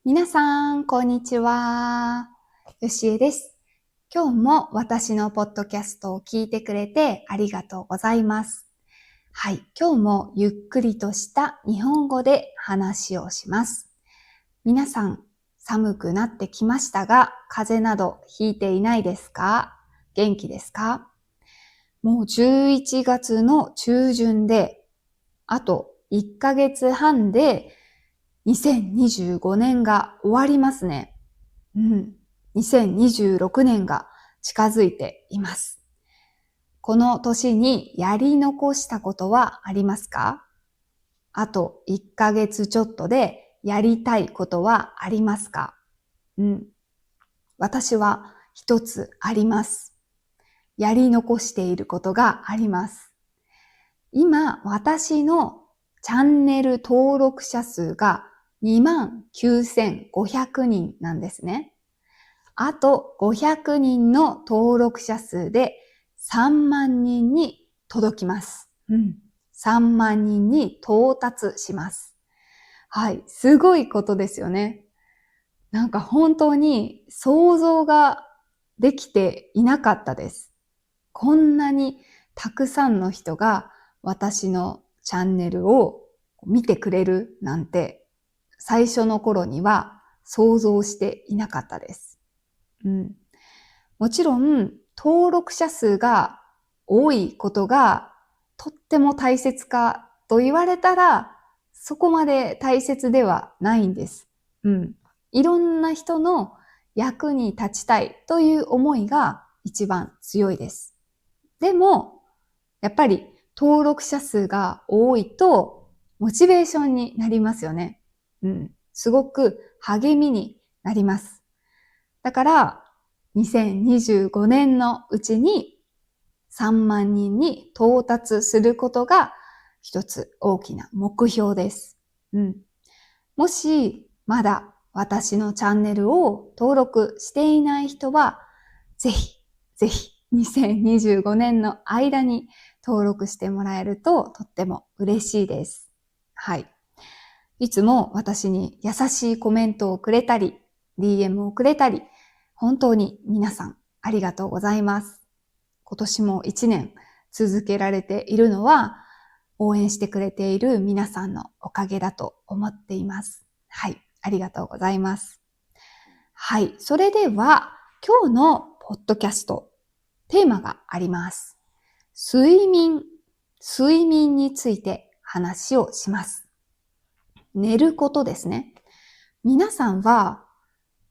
皆さん、こんにちは。よしえです。今日も私のポッドキャストを聞いてくれてありがとうございます。はい、今日もゆっくりとした日本語で話をします。皆さん、寒くなってきましたが、風邪などひいていないですか？元気ですか？もう11月の中旬で、あと1ヶ月半で2025年が終わりますね。2026年が近づいています。この年にやり残したことはありますか？あと1ヶ月ちょっとでやりたいことはありますか？私は一つあります。やり残していることがあります。今、私のチャンネル登録者数が29,500人なんですね。あと500人の登録者数で3万人に届きます。3万人に到達します。はい、すごいことですよね。なんか本当に想像ができていなかったです。こんなにたくさんの人が私のチャンネルを見てくれるなんて最初の頃には想像していなかったです。もちろん登録者数が多いことがとっても大切かと言われたらそこまで大切ではないんです。いろんな人の役に立ちたいという思いが一番強いです。でも、やっぱり登録者数が多いとモチベーションになりますよね。すごく励みになります。だから2025年のうちに3万人に到達することが一つ大きな目標です。もしまだ私のチャンネルを登録していない人は、ぜひ2025年の間に登録してもらえるととっても嬉しいです。はい。いつも私に優しいコメントをくれたり、DM をくれたり、本当に皆さんありがとうございます。今年も1年続けられているのは、応援してくれている皆さんのおかげだと思っています。はい、ありがとうございます。はい、それでは今日のポッドキャスト、テーマがあります。睡眠について話をします。寝ることですね。皆さんは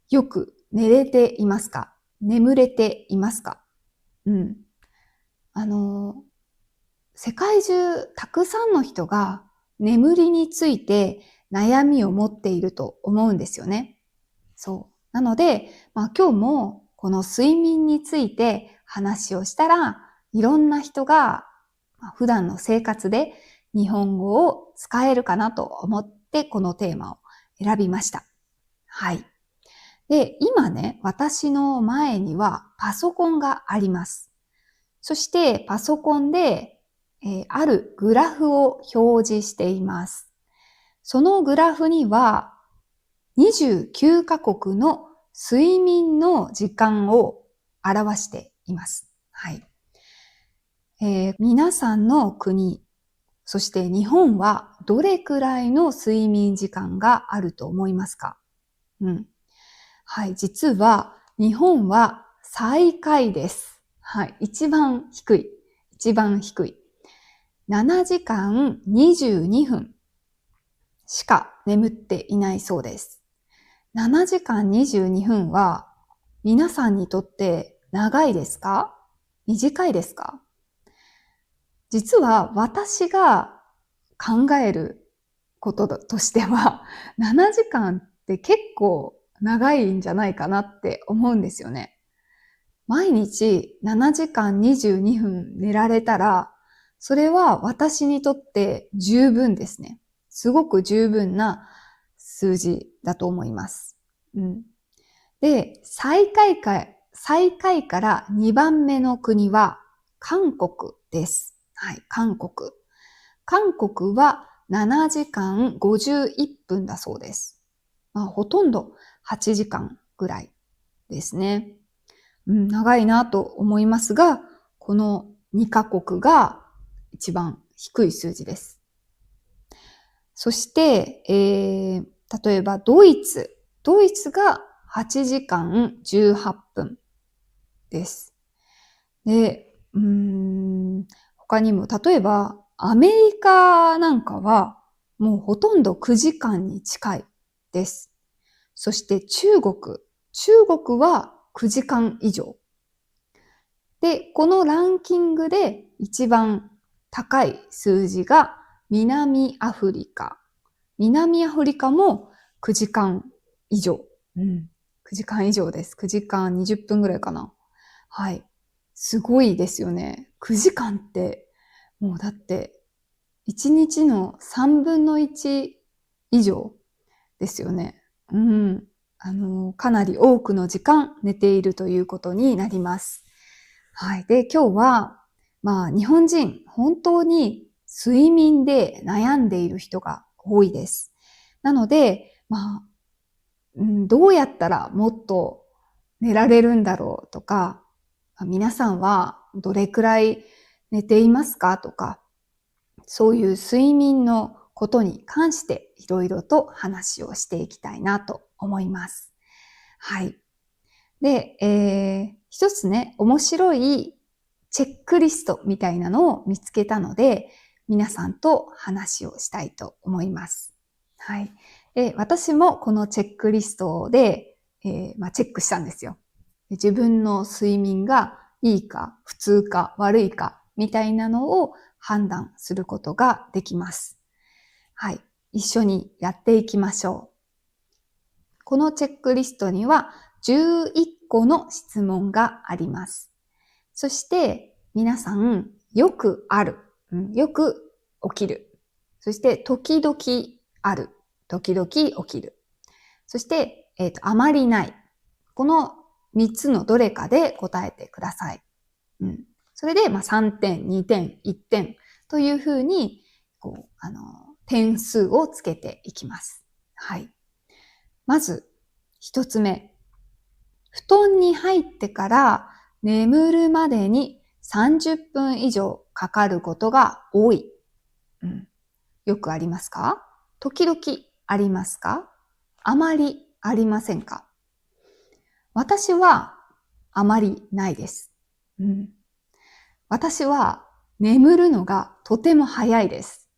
よく寝れていますか？眠れていますか？世界中たくさんの人が眠りについて悩みを持っていると思うんですよね。そう。なので、今日もこの睡眠について話をしたら、いろんな人が普段の生活で日本語を使えるかなと思ってこのテーマを選びました。はい。で、今ね、私の前にはパソコンがあります。そしてパソコンで、あるグラフを表示しています。そのグラフには29カ国の睡眠の時間を表しています。はい。皆さんの国、そして日本はどれくらいの睡眠時間があると思いますか？はい、実は日本は最下位です。はい、一番低い。7時間22分しか眠っていないそうです。7時間22分は皆さんにとって長いですか？短いですか？実は私が考えることとしては7時間って結構長いんじゃないかなって思うんですよね。毎日7時間22分寝られたら、それは私にとって十分ですね。すごく十分な数字だと思います。で、最下位から2番目の国は韓国です。はい、韓国。韓国は7時間51分だそうです。ほとんど8時間ぐらいですね。長いなと思いますが、この2カ国が一番低い数字です。そして、例えばドイツが8時間18分です。で、他にも、例えばアメリカなんかはもうほとんど9時間に近いです。そして中国は9時間以上。で、このランキングで一番高い数字が南アフリカ。南アフリカも9時間以上。9時間以上です。9時間20分ぐらいかな。はい。すごいですよね。9時間って、もうだって、1日の3分の1以上ですよね。かなり多くの時間寝ているということになります。はい。で、今日は、日本人、本当に睡眠で悩んでいる人が多いです。なので、どうやったらもっと寝られるんだろうとか、皆さんはどれくらい寝ていますかとか、そういう睡眠のことに関していろいろと話をしていきたいなと思います。はい。で、一つね、面白いチェックリストみたいなのを見つけたので、皆さんと話をしたいと思います。はい。で、私もこのチェックリストで、チェックしたんですよ。自分の睡眠がいいか、普通か、悪いか、みたいなのを判断することができます。はい。一緒にやっていきましょう。このチェックリストには11個の質問があります。そして皆さんよくある、よく起きる。そして時々ある、時々起きる。そして、あまりない。この3つのどれかで答えてください。それで、3点、2点、1点というふうに、点数をつけていきます。はい。まず、1つ目。布団に入ってから眠るまでに30分以上かかることが多い。よくありますか？時々ありますか？あまりありませんか？私はあまりないです。私は眠るのがとても早いです。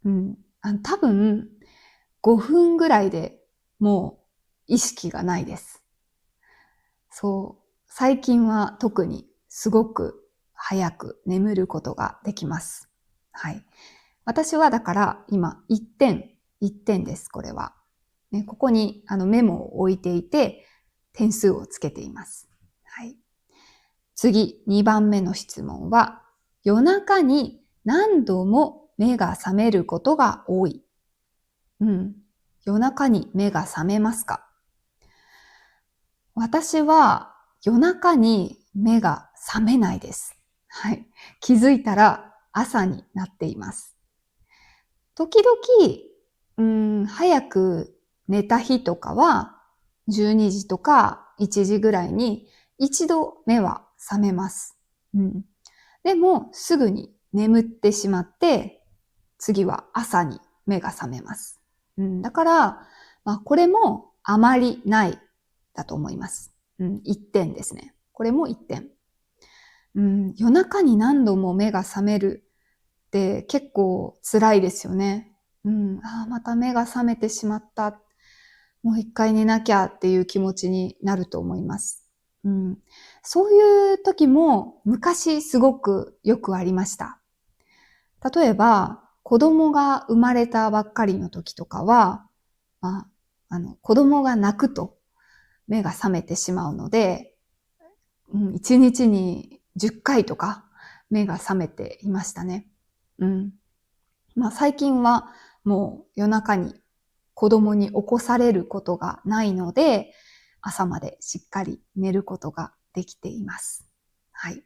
多分5分ぐらいでもう意識がないです。そう。最近は特にすごく早く眠ることができます。はい。私はだから今1点です、これは。ね、ここにメモを置いていて点数をつけています。はい。次、2番目の質問は、夜中に何度も目が覚めることが多い。夜中に目が覚めますか？私は夜中に目が覚めないです。はい。気づいたら朝になっています。時々、早く寝た日とかは12時とか1時ぐらいに一度目は覚めます。でもすぐに眠ってしまって次は朝に目が覚めます。だから、これもあまりないだと思います。1点ですね。これも1点。夜中に何度も目が覚めるって結構辛いですよね。また目が覚めてしまった。もう一回寝なきゃっていう気持ちになると思います。そういう時も昔すごくよくありました。例えば、子供が生まれたばっかりの時とかは、子供が泣くと目が覚めてしまうので、1日に10回とか目が覚めていましたね。最近はもう夜中に子供に起こされることがないので、朝までしっかり寝ることができています。はい。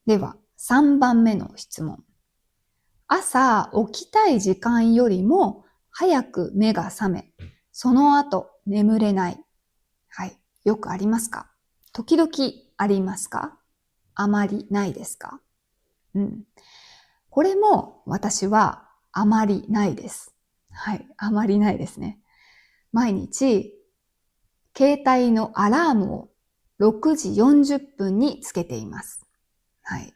では、3番目の質問。朝起きたい時間よりも早く目が覚め、その後眠れない。はい。よくありますか？時々ありますか？あまりないですか？これも私はあまりないです。はい。あまりないですね。毎日、携帯のアラームを6時40分につけています。はい。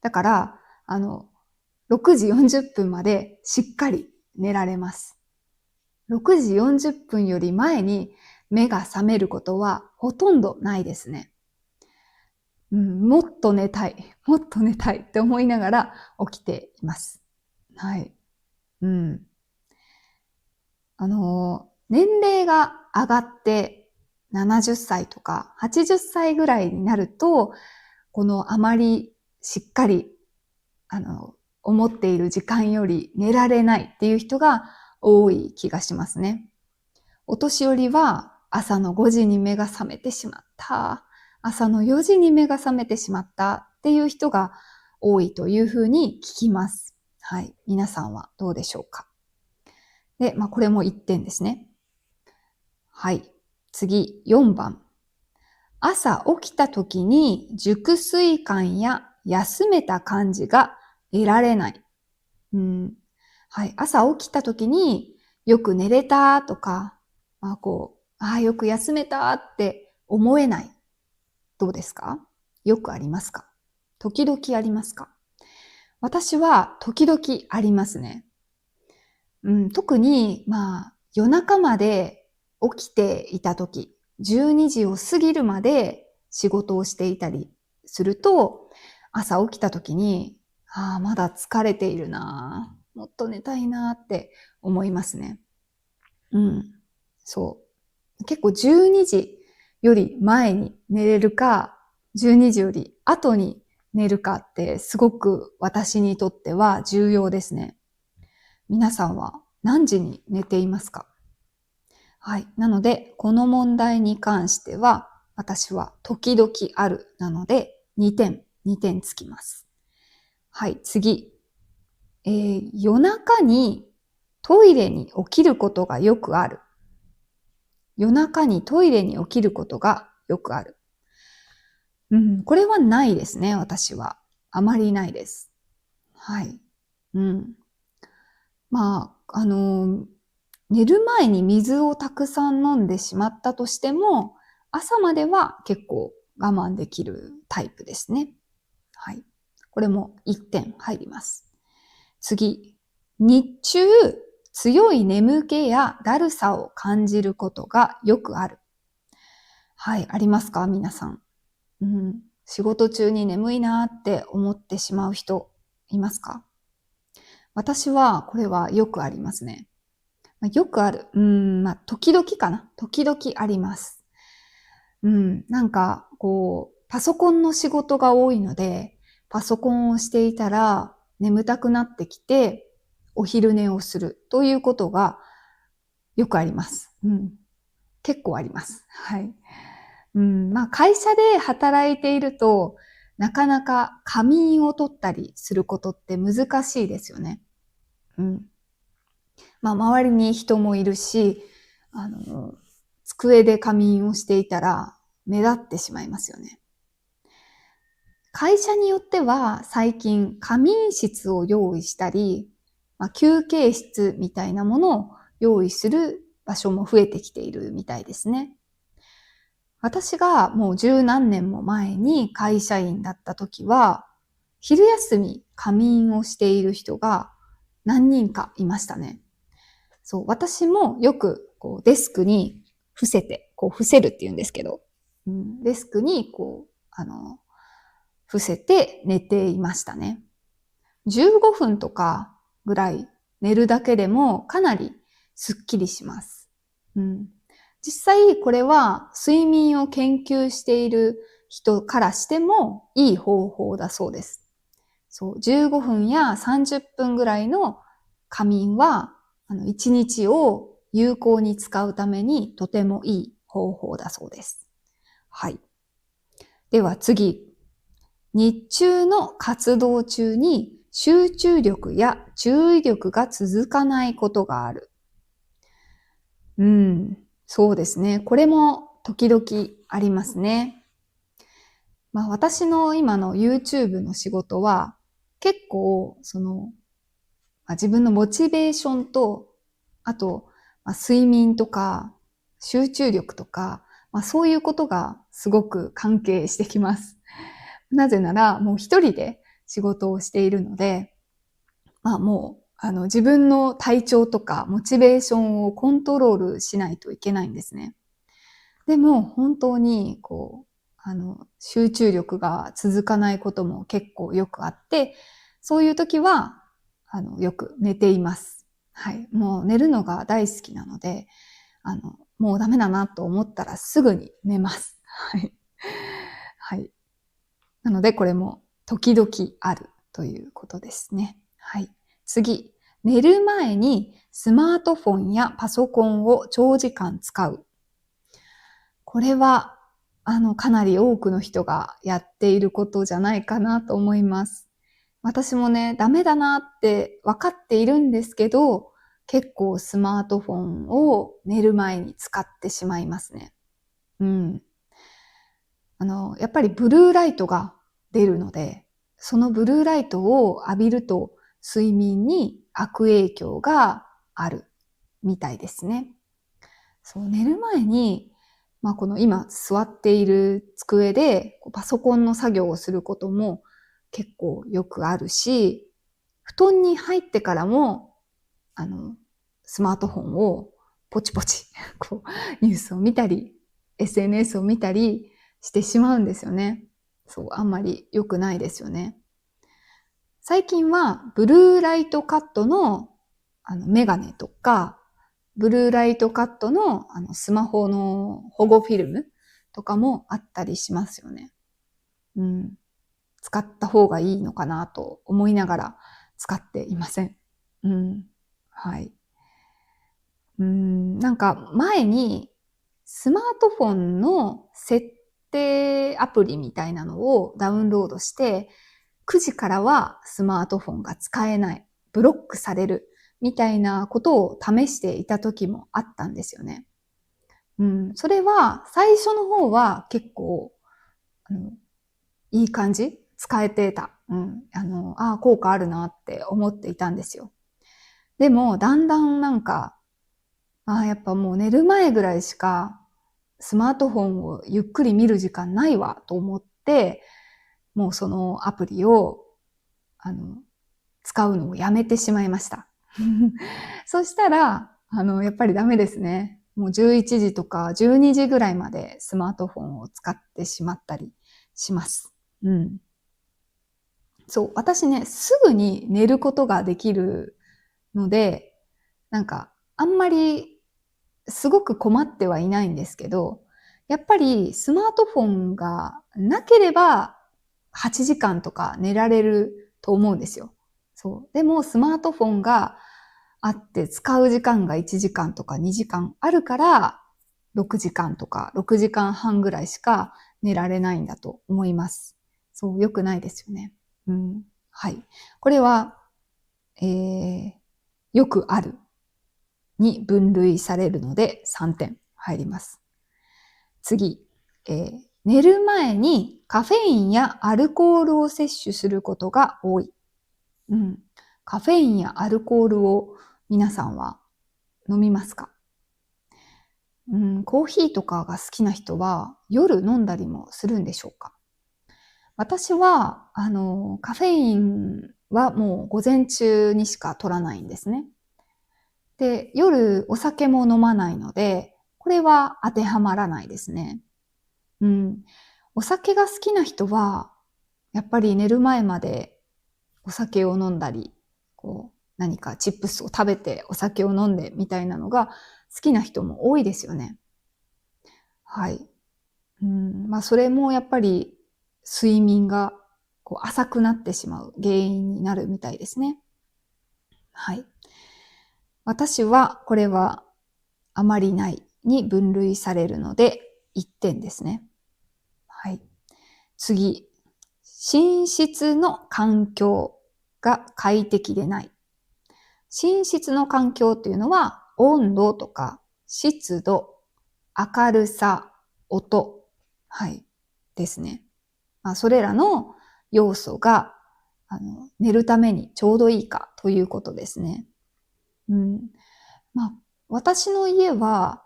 だから、6時40分までしっかり寝られます。6時40分より前に目が覚めることはほとんどないですね。もっと寝たい、もっと寝たいって思いながら起きています。はい。年齢が上がって70歳とか80歳ぐらいになると、このあまりしっかり、思っている時間より寝られないっていう人が多い気がしますね。お年寄りは朝の5時に目が覚めてしまった。朝の4時に目が覚めてしまったっていう人が多いというふうに聞きます。はい。皆さんはどうでしょうか？で、これも1点ですね。はい。次、4番。朝起きた時に熟睡感や休めた感じが得られない。はい。朝起きた時によく寝れたとか、よく休めたって思えない。どうですか？よくありますか？時々ありますか？私は時々ありますね。特に、夜中まで起きていた時、12時を過ぎるまで仕事をしていたりすると、朝起きた時に、まだ疲れているな、もっと寝たいなって思いますね。そう。結構12時より前に寝れるか、12時より後に寝るかってすごく私にとっては重要ですね。皆さんは何時に寝ていますか？はい。なので、この問題に関しては、私は時々あるなので、2点つきます。はい、次。夜中にトイレに起きることがよくある。夜中にトイレに起きることがよくある。これはないですね、私は。あまりないです。はい。寝る前に水をたくさん飲んでしまったとしても、朝までは結構我慢できるタイプですね。はい。これも1点入ります。次。日中、強い眠気やだるさを感じることがよくある。はい、ありますか？皆さん。仕事中に眠いなって思ってしまう人いますか？私はこれはよくありますね。よくある。時々かな。時々あります。パソコンの仕事が多いので、パソコンをしていたら眠たくなってきて、お昼寝をするということがよくあります。結構あります。はい。会社で働いていると、なかなか仮眠を取ったりすることって難しいですよね。周りに人もいるし、机で仮眠をしていたら目立ってしまいますよね。会社によっては最近仮眠室を用意したり、休憩室みたいなものを用意する場所も増えてきているみたいですね。私がもう十何年も前に会社員だった時は、昼休み仮眠をしている人が何人かいましたね。そう、私もよくデスクに伏せて、伏せるって言うんですけど、デスクに伏せて寝ていましたね。15分とかぐらい寝るだけでもかなりスッキリします。実際これは睡眠を研究している人からしてもいい方法だそうです。そう、15分や30分ぐらいの仮眠は、1日を有効に使うためにとてもいい方法だそうです。はい。では次。日中の活動中に集中力や注意力が続かないことがある。そうですね。これも時々ありますね。私の今の YouTube の仕事は結構自分のモチベーションと、あと、睡眠とか集中力とか、そういうことがすごく関係してきます。なぜならもう一人で仕事をしているので、もう自分の体調とかモチベーションをコントロールしないといけないんですね。でも本当に集中力が続かないことも結構よくあって、そういう時はよく寝ています。はい。もう寝るのが大好きなので、もうダメだなと思ったらすぐに寝ます。はい。はい。なのでこれも時々あるということですね。はい。次。寝る前にスマートフォンやパソコンを長時間使う。これは、かなり多くの人がやっていることじゃないかなと思います。私もね、ダメだなって分かっているんですけど、結構スマートフォンを寝る前に使ってしまいますね。やっぱりブルーライトが出るので、そのブルーライトを浴びると睡眠に悪影響があるみたいですね。そう、寝る前に、この今座っている机でパソコンの作業をすることも結構よくあるし、布団に入ってからも、スマートフォンをポチポチ、ニュースを見たり、SNS を見たりしてしまうんですよね。そう、あんまり良くないですよね。最近は、ブルーライトカットの、メガネとか、ブルーライトカットの、スマホの保護フィルムとかもあったりしますよね。使った方がいいのかなと思いながら使っていません。はい。なんか前にスマートフォンの設定アプリみたいなのをダウンロードして、9時からはスマートフォンが使えない、ブロックされるみたいなことを試していた時もあったんですよね。それは最初の方は結構、いい感じ使えてた。効果あるなって思っていたんですよ。でも、だんだんなんか、やっぱもう寝る前ぐらいしかスマートフォンをゆっくり見る時間ないわと思って、もうそのアプリを、使うのをやめてしまいました。そしたら、やっぱりダメですね。もう11時とか12時ぐらいまでスマートフォンを使ってしまったりします。そう、私ね、すぐに寝ることができるので、なんか、あんまりすごく困ってはいないんですけど、やっぱりスマートフォンがなければ8時間とか寝られると思うんですよ。そう。でもスマートフォンがあって使う時間が1時間とか2時間あるから6時間とか6時間半ぐらいしか寝られないんだと思います。そう、良くないですよね。はい。これは、よくあるに分類されるので3点入ります。次、寝る前にカフェインやアルコールを摂取することが多い。カフェインやアルコールを皆さんは飲みますか？コーヒーとかが好きな人は夜飲んだりもするんでしょうか？私は、カフェインはもう午前中にしか取らないんですね。で、夜お酒も飲まないので、これは当てはまらないですね。お酒が好きな人は、やっぱり寝る前までお酒を飲んだり、何かチップスを食べてお酒を飲んでみたいなのが好きな人も多いですよね。はい。それもやっぱり睡眠が浅くなってしまう原因になるみたいですね。はい。私はこれはあまりないに分類されるので1点ですね。はい。次。寝室の環境が快適でない。寝室の環境っていうのは温度とか湿度、明るさ、音、はい、ですね。それらの要素が、寝るためにちょうどいいかということですね。私の家は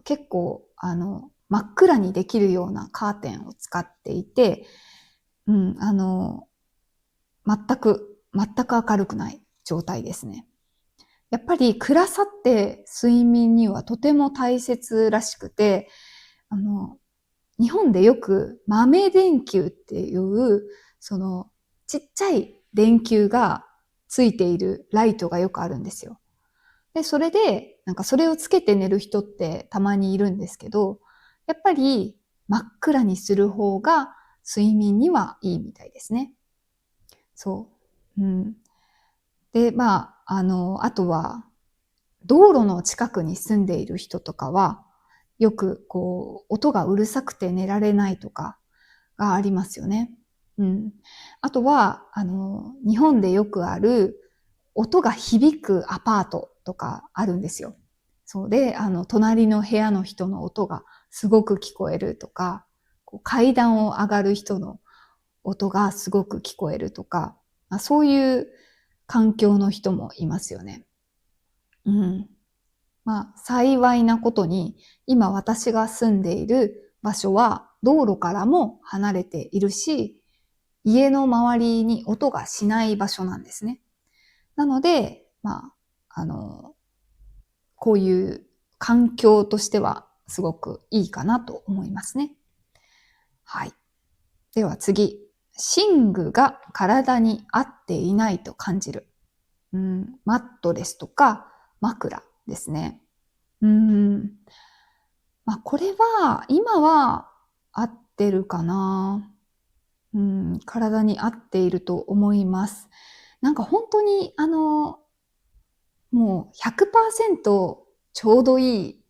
結構、真っ暗にできるようなカーテンを使っていて、全く明るくない状態ですね。やっぱり暗さって睡眠にはとても大切らしくて、日本でよく豆電球っていう、ちっちゃい電球がついているライトがよくあるんですよ。で、それで、それをつけて寝る人ってたまにいるんですけど、やっぱり真っ暗にする方が睡眠にはいいみたいですね。そう。で、あとは、道路の近くに住んでいる人とかは、よく音がうるさくて寝られないとかがありますよね。あとは、日本でよくある音が響くアパートとかあるんですよ。そうで、隣の部屋の人の音がすごく聞こえるとか、階段を上がる人の音がすごく聞こえるとか、そういう環境の人もいますよね。幸いなことに、今私が住んでいる場所は道路からも離れているし、家の周りに音がしない場所なんですね。なので、こういう環境としてはすごくいいかなと思いますね。はい。では次。寝具が体に合っていないと感じる。マットレスとか枕ですね。これは、今は合ってるかな。体に合っていると思います。本当に、もう100%ちょうどいい、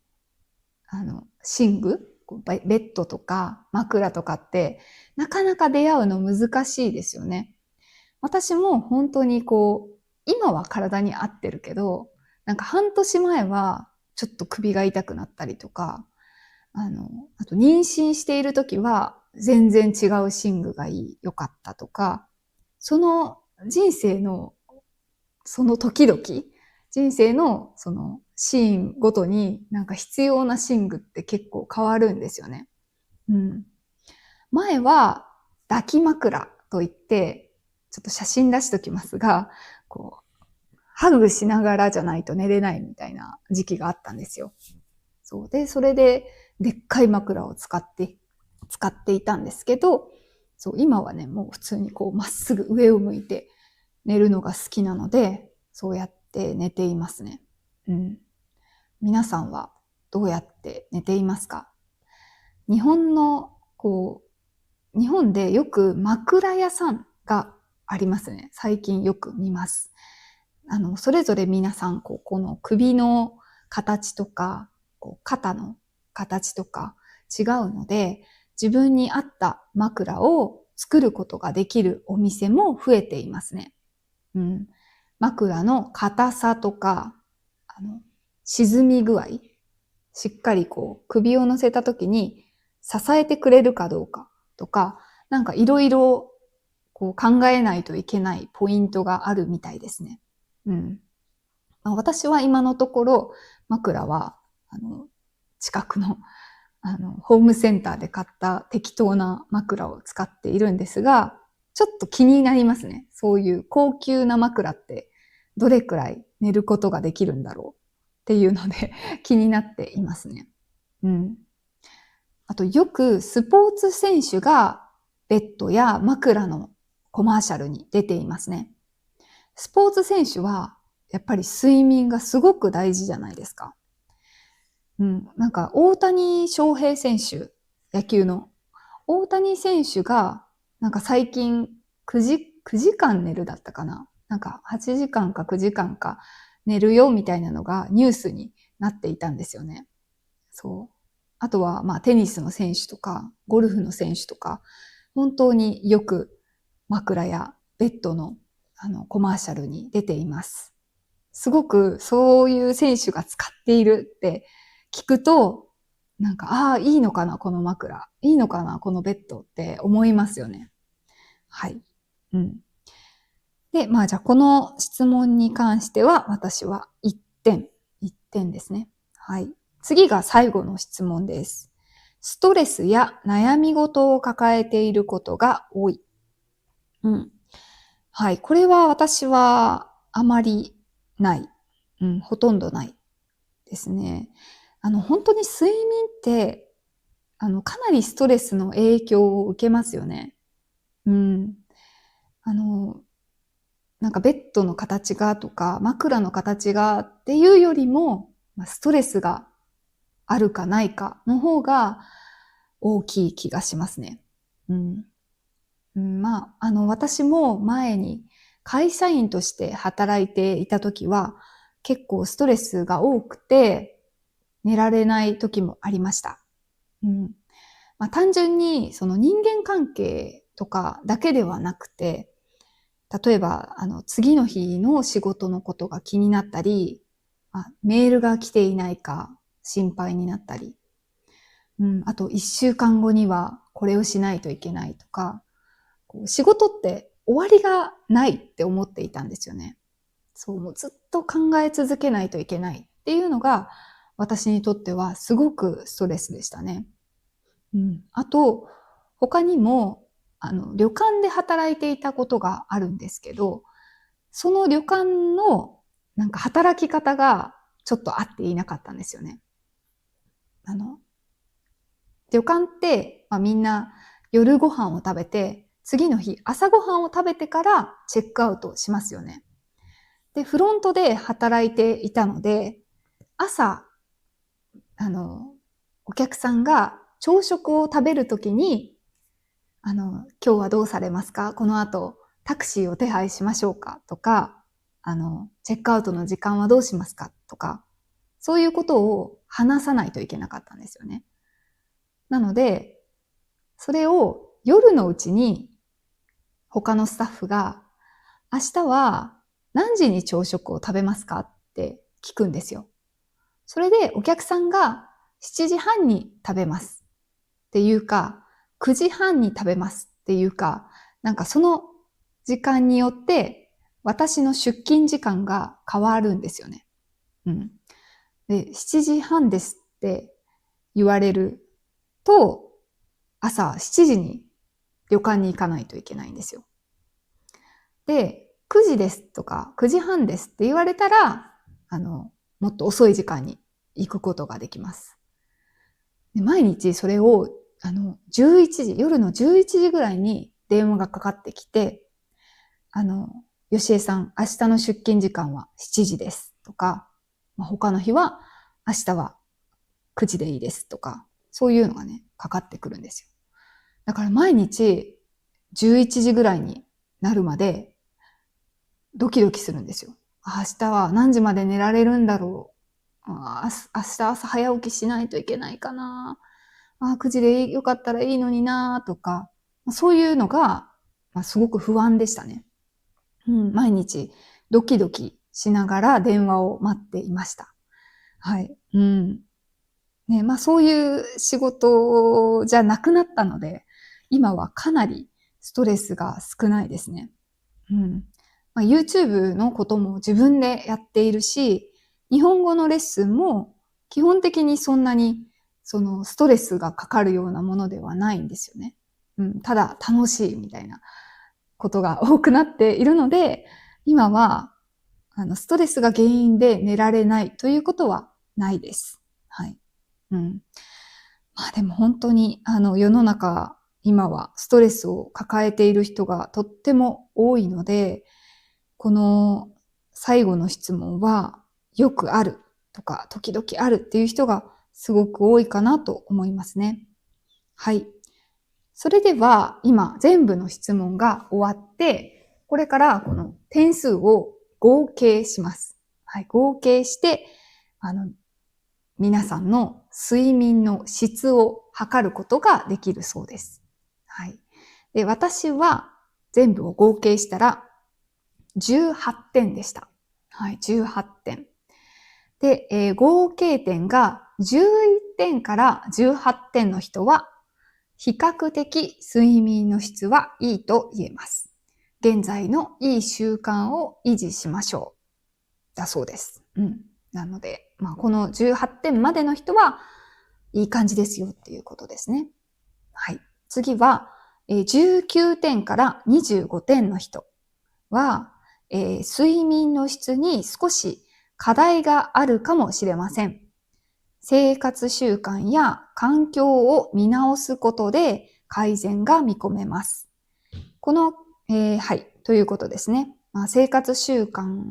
寝具、ベッドとか枕とかって、なかなか出会うの難しいですよね。私も本当に今は体に合ってるけど、半年前はちょっと首が痛くなったりとか、あと妊娠している時は全然違う寝具が良かったとか、その人生のその時々、人生のそのシーンごとに必要な寝具って結構変わるんですよね。前は抱き枕といって、ちょっと写真出しときますが、ハグしながらじゃないと寝れないみたいな時期があったんですよ。そうで、それででっかい枕を使っていたんですけど、そう、今はね、もう普通にまっすぐ上を向いて寝るのが好きなので、そうやって寝ていますね。皆さんはどうやって寝ていますか？日本でよく枕屋さんがありますね。最近よく見ます。それぞれ皆さん、この首の形とか、肩の形とか違うので、自分に合った枕を作ることができるお店も増えていますね。枕の硬さとか、沈み具合、しっかり首を乗せた時に支えてくれるかどうかとか、いろいろ考えないといけないポイントがあるみたいですね。私は今のところ枕は、近くの、ホームセンターで買った適当な枕を使っているんですが、ちょっと気になりますね。そういう高級な枕ってどれくらい寝ることができるんだろうっていうので気になっていますね。あとよくスポーツ選手がベッドや枕のコマーシャルに出ていますね。スポーツ選手はやっぱり睡眠がすごく大事じゃないですか。大谷翔平選手、野球の大谷選手が最近9時間寝るだったかな。8時間か9時間か寝るよみたいなのがニュースになっていたんですよね。そう。あとはテニスの選手とかゴルフの選手とか本当によく枕やベッドのコマーシャルに出ています。すごくそういう選手が使っているって聞くと、なんか、ああ、いいのかな、この枕。いいのかな、このベッドって思いますよね。はい。うん。で、まあじゃあこの質問に関しては私は1点。1点ですね。はい。次が最後の質問です。ストレスや悩み事を抱えていることが多い。うん。はい。これは私はあまりない。うん。ほとんどないですね。本当に睡眠って、かなりストレスの影響を受けますよね。うん。あの、なんかベッドの形がとか、枕の形がっていうよりも、ストレスがあるかないかの方が大きい気がしますね。うん。私も前に会社員として働いていた時は、結構ストレスが多くて、寝られない時もありました。うん。単純にその人間関係とかだけではなくて、例えば、次の日の仕事のことが気になったり、メールが来ていないか心配になったり、あと1週間後にはこれをしないといけないとか、仕事って終わりがないって思っていたんですよね。そう、もうずっと考え続けないといけないっていうのが、私にとってはすごくストレスでしたね。あと、他にも、旅館で働いていたことがあるんですけど、その旅館のなんか働き方がちょっと合っていなかったんですよね。旅館って、みんな夜ご飯を食べて、次の日朝ご飯を食べてからチェックアウトしますよね。で、フロントで働いていたので、朝、お客さんが朝食を食べるときに、今日はどうされますか？この後、タクシーを手配しましょうか？とか、チェックアウトの時間はどうしますか？とか、そういうことを話さないといけなかったんですよね。なので、それを夜のうちに他のスタッフが、明日は何時に朝食を食べますかって聞くんですよ。それでお客さんが7時半に食べますっていうか、9時半に食べますっていうか、なんかその時間によって私の出勤時間が変わるんですよね。うん。で、7時半ですって言われると、朝7時に旅館に行かないといけないんですよ。で、9時ですとか9時半ですって言われたら、もっと遅い時間に行くことができます。で毎日それを、夜の11時ぐらいに電話がかかってきて、よしえさん、明日の出勤時間は7時ですとか、他の日は明日は9時でいいですとか、そういうのがね、かかってくるんですよ。だから毎日11時ぐらいになるまでドキドキするんですよ。明日は何時まで寝られるんだろう。明日朝早起きしないといけないかな。9時でよかったらいいのになとか、そういうのが、すごく不安でしたね。毎日ドキドキしながら電話を待っていました。はい。ね、そういう仕事じゃなくなったので、今はかなりストレスが少ないですね。YouTube のことも自分でやっているし、日本語のレッスンも基本的にそんなにそのストレスがかかるようなものではないんですよね。ただ楽しいみたいなことが多くなっているので、今はストレスが原因で寝られないということはないです。はい。でも本当に世の中今はストレスを抱えている人がとっても多いので、この最後の質問はよくあるとか時々あるっていう人がすごく多いかなと思いますね。はい。それでは今全部の質問が終わって、これからこの点数を合計します。はい。合計して、皆さんの睡眠の質を測ることができるそうです。はい。で、私は全部を合計したら18点でした。はい、18点。で、合計点が11点から18点の人は、比較的睡眠の質はいいと言えます。現在のいい習慣を維持しましょう。だそうです。なので、この18点までの人はいい感じですよっていうことですね。はい。次は、19点から25点の人は、睡眠の質に少し課題があるかもしれません。生活習慣や環境を見直すことで改善が見込めます。この、はい、ということですね。生活習慣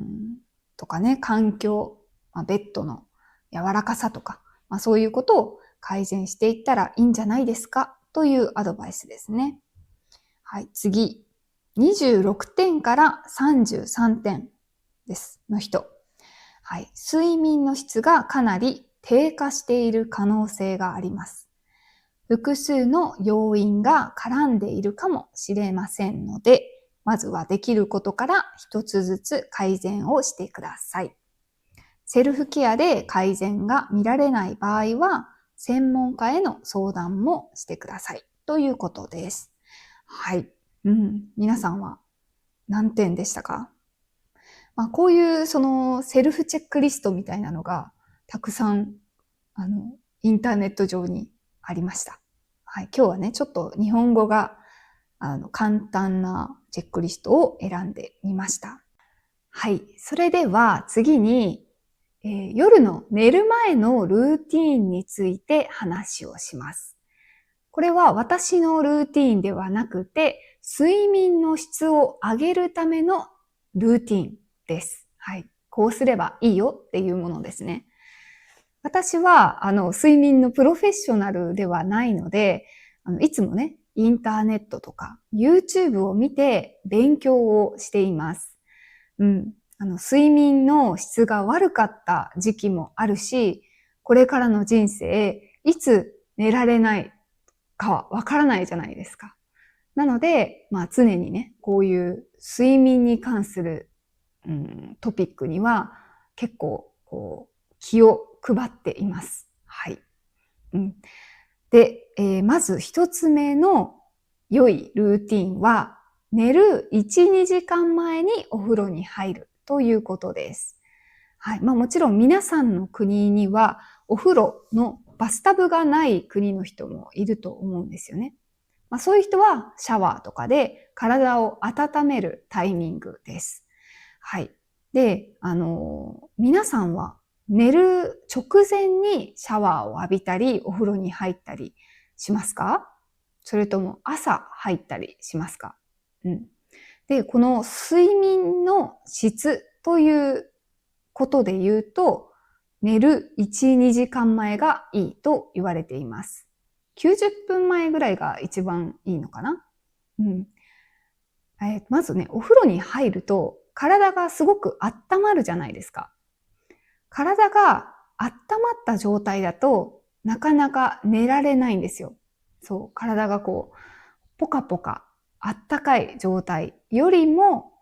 とかね、環境、ベッドの柔らかさとか、そういうことを改善していったらいいんじゃないですかというアドバイスですね。はい、次。26点から33点です。の人。はい、睡眠の質がかなり低下している可能性があります。複数の要因が絡んでいるかもしれませんので、まずはできることから一つずつ改善をしてください。セルフケアで改善が見られない場合は、専門家への相談もしてください。ということです。はい。皆さんは何点でしたか？こういうそのセルフチェックリストみたいなのがたくさんインターネット上にありました。はい。今日はね、ちょっと日本語が簡単なチェックリストを選んでみました。はい。それでは次に、夜の寝る前のルーティーンについて話をします。これは私のルーティーンではなくて、睡眠の質を上げるためのルーティーンです。はい。こうすればいいよっていうものですね。私は、睡眠のプロフェッショナルではないので、いつもね、インターネットとか YouTube を見て勉強をしています。睡眠の質が悪かった時期もあるし、これからの人生、いつ寝られないかはわからないじゃないですか。なので、常にね、こういう睡眠に関する、トピックには結構気を配っています。はい。で、まず一つ目の良いルーティンは、寝る1、2時間前にお風呂に入るということです。はい。もちろん皆さんの国にはお風呂のバスタブがない国の人もいると思うんですよね。そういう人はシャワーとかで体を温めるタイミングです。はい。で、皆さんは寝る直前にシャワーを浴びたり、お風呂に入ったりしますか？それとも朝入ったりしますか？で、この睡眠の質ということで言うと、寝る1、2時間前がいいと言われています。90分前ぐらいが一番いいのかな？まずね、お風呂に入ると体がすごく温まるじゃないですか。体が温まった状態だとなかなか寝られないんですよ。そう、体がポカポカあったかい状態よりも、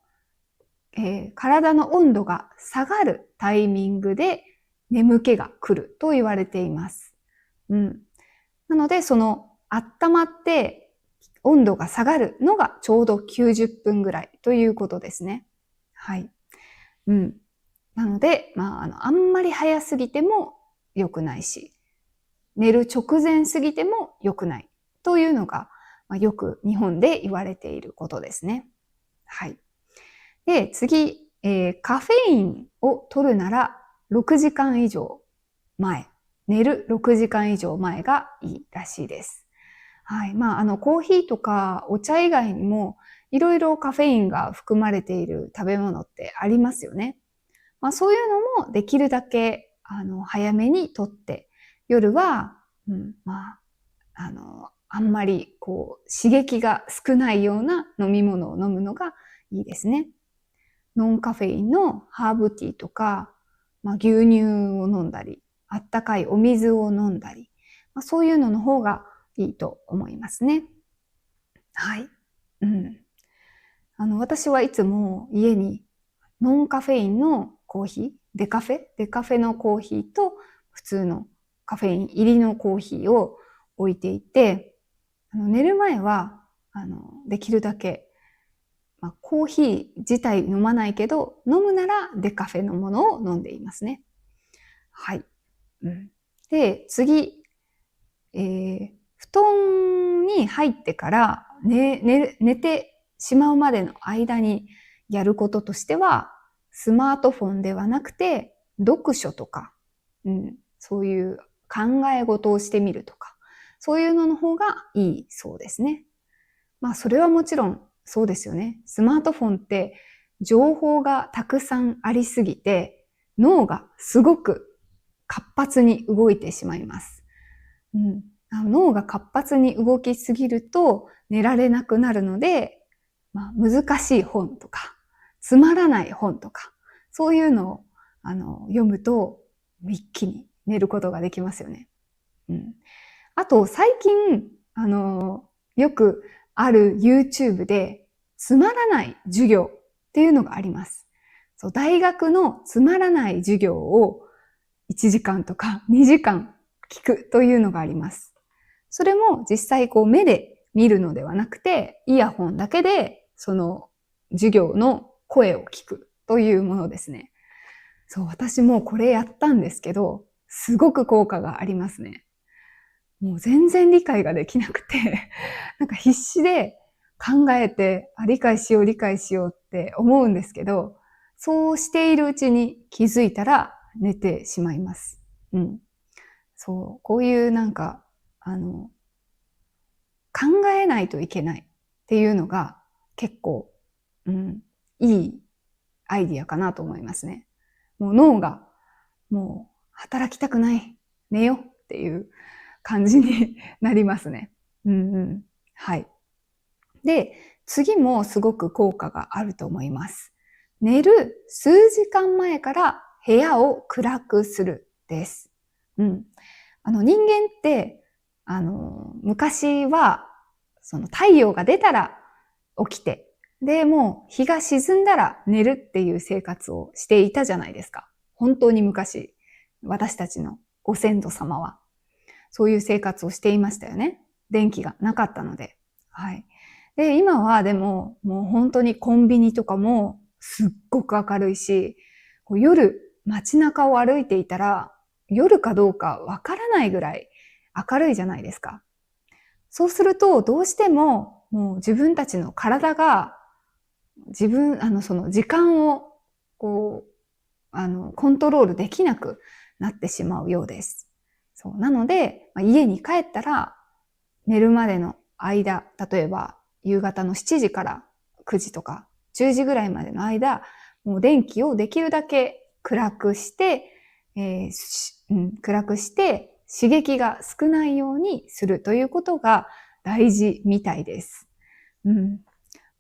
体の温度が下がるタイミングで眠気が来ると言われています。なので、その温まって温度が下がるのがちょうど90分ぐらいということですね。はい。なので、あんまり早すぎても良くないし、寝る直前すぎても良くないというのが、よく日本で言われていることですね。はい。で、次、カフェインを取るなら6時間以上前、寝る6時間以上前がいいらしいです。はい。コーヒーとかお茶以外にも、いろいろカフェインが含まれている食べ物ってありますよね。そういうのもできるだけ、早めにとって、夜は、あんまり、刺激が少ないような飲み物を飲むのがいいですね。ノンカフェインのハーブティーとか、牛乳を飲んだり、あったかいお水を飲んだり、そういうのの方がいいと思いますね。はい。私はいつも家にノンカフェインのコーヒー、デカフェのコーヒーと普通のカフェイン入りのコーヒーを置いていて、寝る前は、できるだけ、コーヒー自体飲まないけど、飲むならデカフェのものを飲んでいますね。はい。で、次、布団に入ってから寝てしまうまでの間にやることとしては、スマートフォンではなくて、読書とか、そういう考え事をしてみるとか、そういうのの方がいいそうですね。それはもちろんそうですよね。スマートフォンって情報がたくさんありすぎて、脳がすごく活発に動いてしまいます。脳が活発に動きすぎると寝られなくなるので、難しい本とか、つまらない本とか、そういうのを読むと一気に寝ることができますよね。あと最近よくある YouTube でつまらない授業っていうのがあります。そう、大学のつまらない授業を1時間とか2時間聞くというのがあります。それも実際目で見るのではなくて、イヤホンだけでその授業の声を聞くというものですね。そう、私もこれやったんですけど、すごく効果がありますね。もう全然理解ができなくて、なんか必死で考えて、理解しようって思うんですけど、そうしているうちに気づいたら寝てしまいます。そう、こういう考えないといけないっていうのが結構、いいアイディアかなと思いますね。もう脳が、もう働きたくない、寝よっていう感じになりますね。はい。で、次もすごく効果があると思います。寝る数時間前から部屋を暗くするです。人間って、昔は、太陽が出たら起きて、で、もう日が沈んだら寝るっていう生活をしていたじゃないですか。本当に昔、私たちのご先祖様は、そういう生活をしていましたよね。電気がなかったので。はい。で、今はでも、もう本当にコンビニとかもすっごく明るいし、夜街中を歩いていたら、夜かどうかわからないぐらい明るいじゃないですか。そうすると、どうしても、もう自分たちの体が、その時間を、コントロールできなくなってしまうようです。そう。なので、家に帰ったら、寝るまでの間、例えば、夕方の7時から9時とか、10時ぐらいまでの間、もう電気をできるだけ暗くして、暗くして、刺激が少ないようにするということが大事みたいです。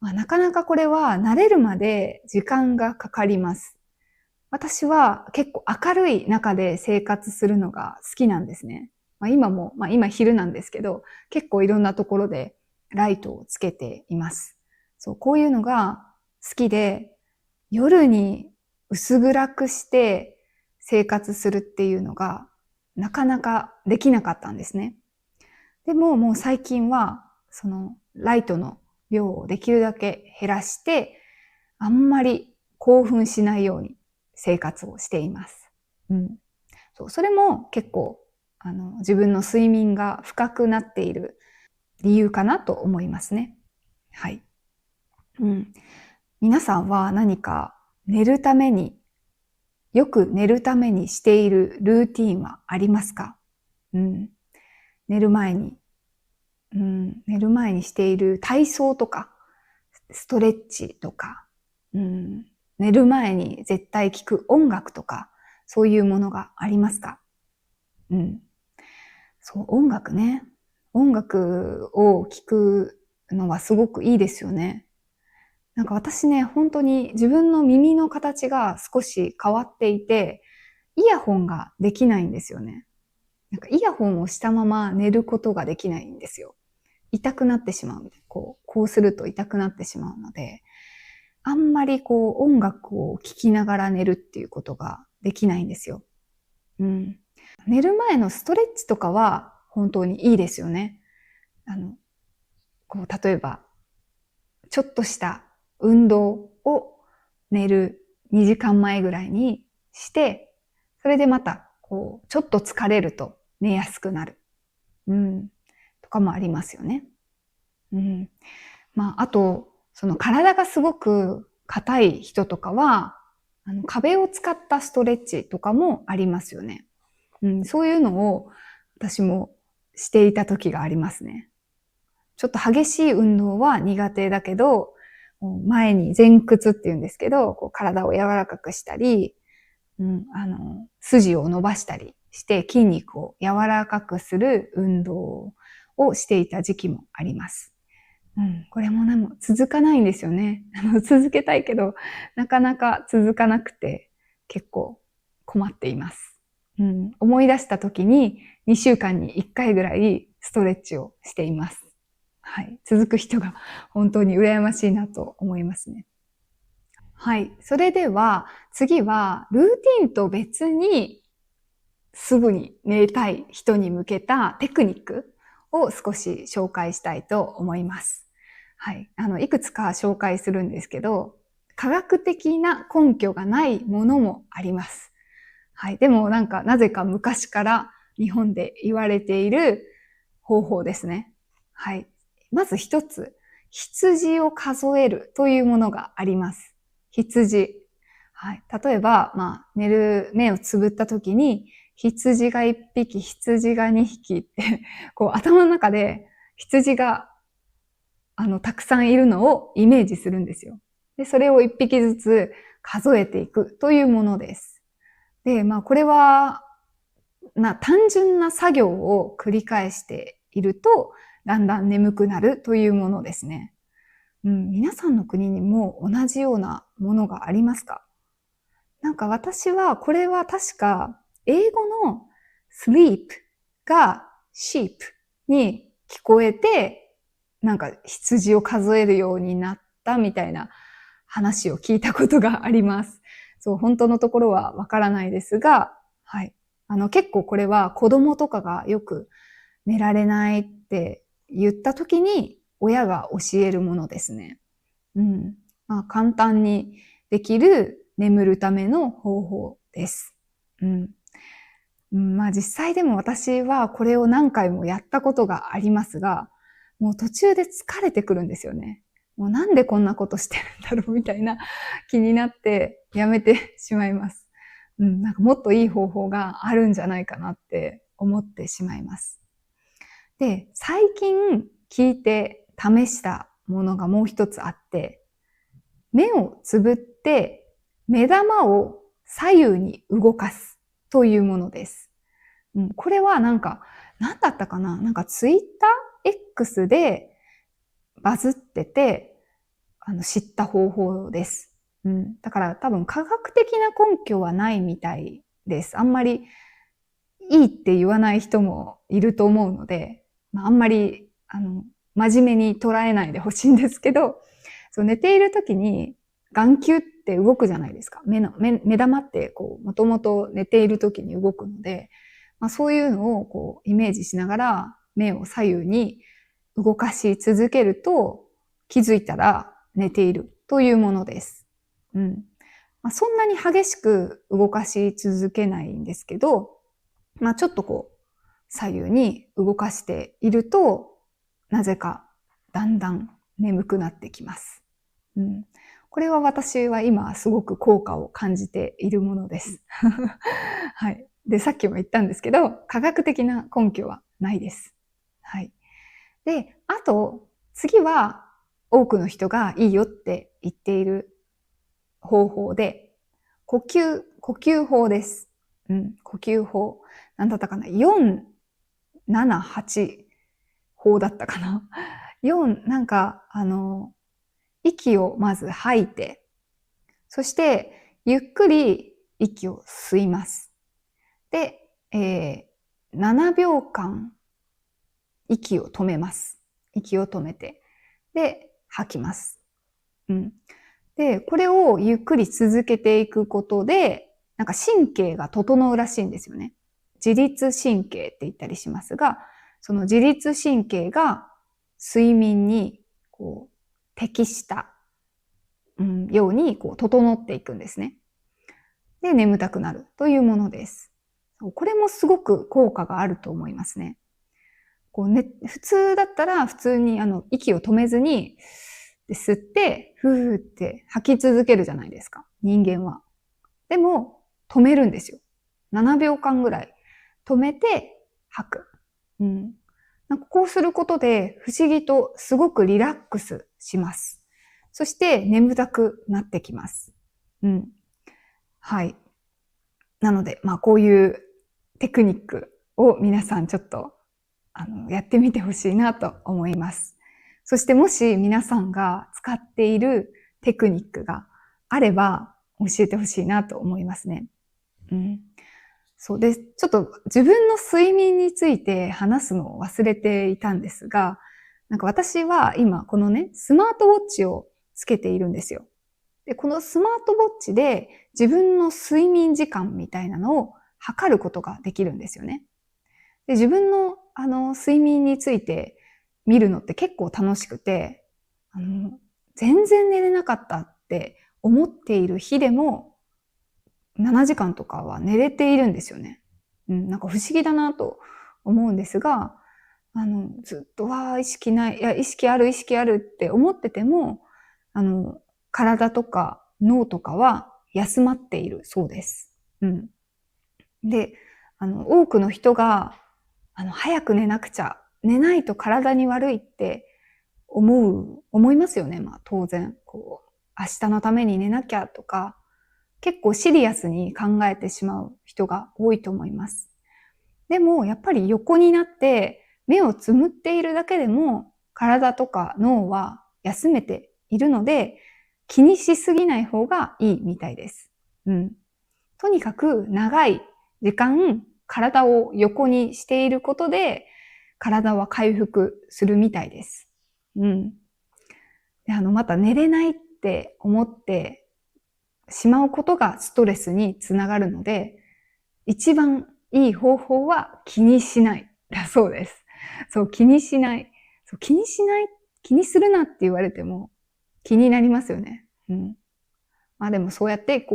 なかなかこれは慣れるまで時間がかかります。私は結構明るい中で生活するのが好きなんですね。今も、今昼なんですけど、結構いろんなところでライトをつけています。そう、こういうのが好きで、夜に薄暗くして生活するっていうのがなかなかできなかったんですね。でももう最近は、そのライトの量をできるだけ減らして、あんまり興奮しないように生活をしています。そう、それも結構、自分の睡眠が深くなっている理由かなと思いますね。はい。皆さんは何かよく寝るためにしているルーティーンはありますか？寝る前にしている体操とか、ストレッチとか、寝る前に絶対聴く音楽とか、そういうものがありますか？そう、音楽ね。音楽を聴くのはすごくいいですよね。なんか私ね、本当に自分の耳の形が少し変わっていて、イヤホンができないんですよね。なんかイヤホンをしたまま寝ることができないんですよ。痛くなってしまうみたいな。こうすると痛くなってしまうので、あんまり音楽を聴きながら寝るっていうことができないんですよ。寝る前のストレッチとかは本当にいいですよね。例えば、ちょっとした運動を寝る2時間前ぐらいにして、それでまた、ちょっと疲れると寝やすくなる。とかもありますよね。あと、その体がすごく硬い人とかは、壁を使ったストレッチとかもありますよね。そういうのを私もしていた時がありますね。ちょっと激しい運動は苦手だけど、前に前屈って言うんですけど、体を柔らかくしたり、筋を伸ばしたりして筋肉を柔らかくする運動をしていた時期もあります。これも続かないんですよね。続けたいけど、なかなか続かなくて結構困っています。思い出した時に2週間に1回ぐらいストレッチをしています。はい。続く人が本当に羨ましいなと思いますね。はい。それでは、次は、ルーティンと別に、すぐに寝たい人に向けたテクニックを少し紹介したいと思います。はい。いくつか紹介するんですけど、科学的な根拠がないものもあります。はい。でもなぜか昔から日本で言われている方法ですね。はい。まず一つ、羊を数えるというものがあります。羊。はい。例えば、目をつぶった時に、羊が1匹、羊が2匹って、頭の中で羊が、たくさんいるのをイメージするんですよ。で、それを1匹ずつ数えていくというものです。で、これは、単純な作業を繰り返していると、だんだん眠くなるというものですね。皆さんの国にも同じようなものがありますか？私は、これは確か、英語の sleep が sheep に聞こえて、羊を数えるようになったみたいな話を聞いたことがあります。そう、本当のところはわからないですが、はい。結構これは子供とかがよく寝られないって言った時に親が教えるものですね。簡単にできる眠るための方法です。実際でも私はこれを何回もやったことがありますが、もう途中で疲れてくるんですよね。もうなんでこんなことしてるんだろうみたいな気になってやめてしまいます。もっといい方法があるんじゃないかなって思ってしまいます。で、最近聞いて試したものがもう一つあって、目をつぶって目玉を左右に動かすというものです。これは何だったかなツイッター X でバズってて、知った方法です。だから多分科学的な根拠はないみたいです。あんまりいいって言わない人もいると思うので、あんまり、真面目に捉えないでほしいんですけど、寝ている時に眼球って動くじゃないですか。目玉ってもともと寝ている時に動くので、そういうのをイメージしながら目を左右に動かし続けると気づいたら寝ているというものです。そんなに激しく動かし続けないんですけど、ちょっと左右に動かしていると、なぜかだんだん眠くなってきます。これは私は今すごく効果を感じているものです。はい。で、さっきも言ったんですけど、科学的な根拠はないです。はい。で、あと、次は多くの人がいいよって言っている方法で、呼吸法です。呼吸法。なんだったかな ?4、7、8法だったかな ?4、息をまず吐いて、そして、ゆっくり息を吸います。で、7秒間息を止めます。息を止めて。で、吐きます。で、これをゆっくり続けていくことで、なんか神経が整うらしいんですよね。自律神経って言ったりしますが、その自律神経が睡眠にこう適した、ようにこう整っていくんですね。で、眠たくなるというものです。これもすごく効果があると思いますね。こうね、普通だったら普通に息を止めずに吸って、ふーって吐き続けるじゃないですか。人間は。でも、止めるんですよ。7秒間ぐらい止めて吐く。なんかこうすることで不思議とすごくリラックスします。そして眠たくなってきます。はい。なので、こういうテクニックを皆さんちょっとやってみてほしいなと思います。そしてもし皆さんが使っているテクニックがあれば教えてほしいなと思いますね。そうで、ちょっと自分の睡眠について話すのを忘れていたんですが、なんか私は今このね、スマートウォッチをつけているんですよ。で、このスマートウォッチで自分の睡眠時間みたいなのを測ることができるんですよね。で、自分の睡眠について見るのって結構楽しくて、全然寝れなかったって思っている日でも7時間とかは寝れているんですよね。なんか不思議だなと思うんですが、ずっと意識ない、いや、意識あるって思ってても、体とか脳とかは休まっているそうです。で、多くの人が、早く寝なくちゃ、寝ないと体に悪いって思いますよね。当然、明日のために寝なきゃとか、結構シリアスに考えてしまう人が多いと思います。でも、やっぱり横になって目をつむっているだけでも、体とか脳は休めているので、気にしすぎない方がいいみたいです。とにかく長い時間、体を横にしていることで、体は回復するみたいです。で、また寝れないって思ってしまうことがストレスにつながるので、一番いい方法は気にしないだそうです。そう、気にしない。そう、気にするなって言われても気になりますよね。でもそうやって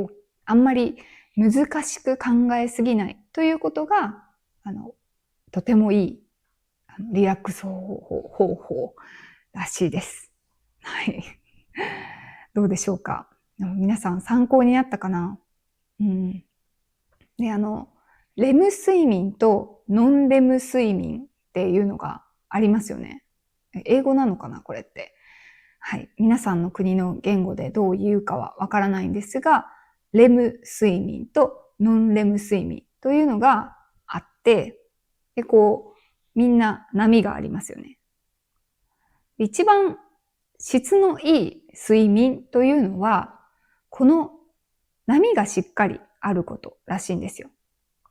あんまり難しく考えすぎないということが、とてもいいリラックス方法らしいです。はい。どうでしょうか。皆さん参考になったかな。で、レム睡眠とノンレム睡眠っていうのがありますよね。英語なのかな、これって。はい。皆さんの国の言語でどう言うかはわからないんですが、レム睡眠とノンレム睡眠というのがあって、で、みんな波がありますよね。一番質のいい睡眠というのは、この波がしっかりあることらしいんですよ。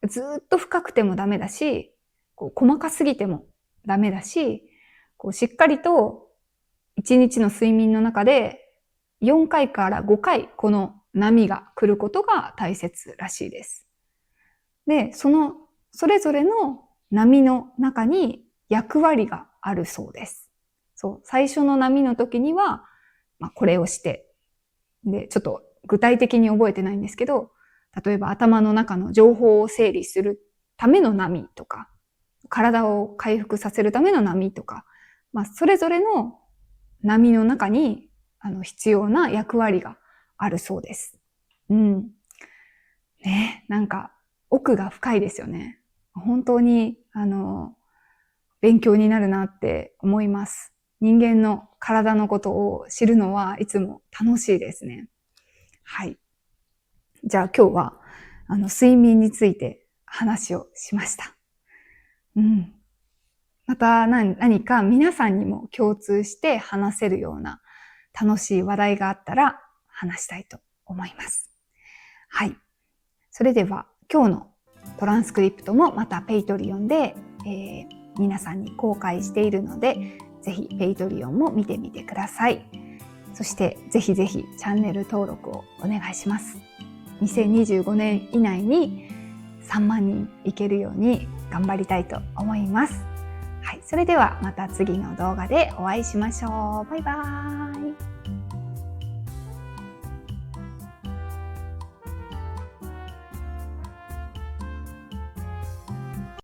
ずっと深くてもダメだし、細かすぎてもダメだし、しっかりと1日の睡眠の中で4回から5回この波が来ることが大切らしいです。で、それぞれの波の中に役割があるそうです。そう、最初の波の時には、これをして、で、ちょっと具体的に覚えてないんですけど、例えば頭の中の情報を整理するための波とか、体を回復させるための波とか、それぞれの波の中に必要な役割があるそうです。ね、なんか奥が深いですよね。本当に勉強になるなって思います。人間の体のことを知るのはいつも楽しいですね。はい。じゃあ今日は睡眠について話をしました。また何か皆さんにも共通して話せるような楽しい話題があったら話したいと思います。はい。それでは今日のトランスクリプトもまたペイトリオンで、皆さんに公開しているので、ぜひペイトリオンも見てみてください。そしてぜひぜひチャンネル登録をお願いします。2025年以内に3万人いけるように頑張りたいと思います。はい、それではまた次の動画でお会いしましょう。バイバーイ。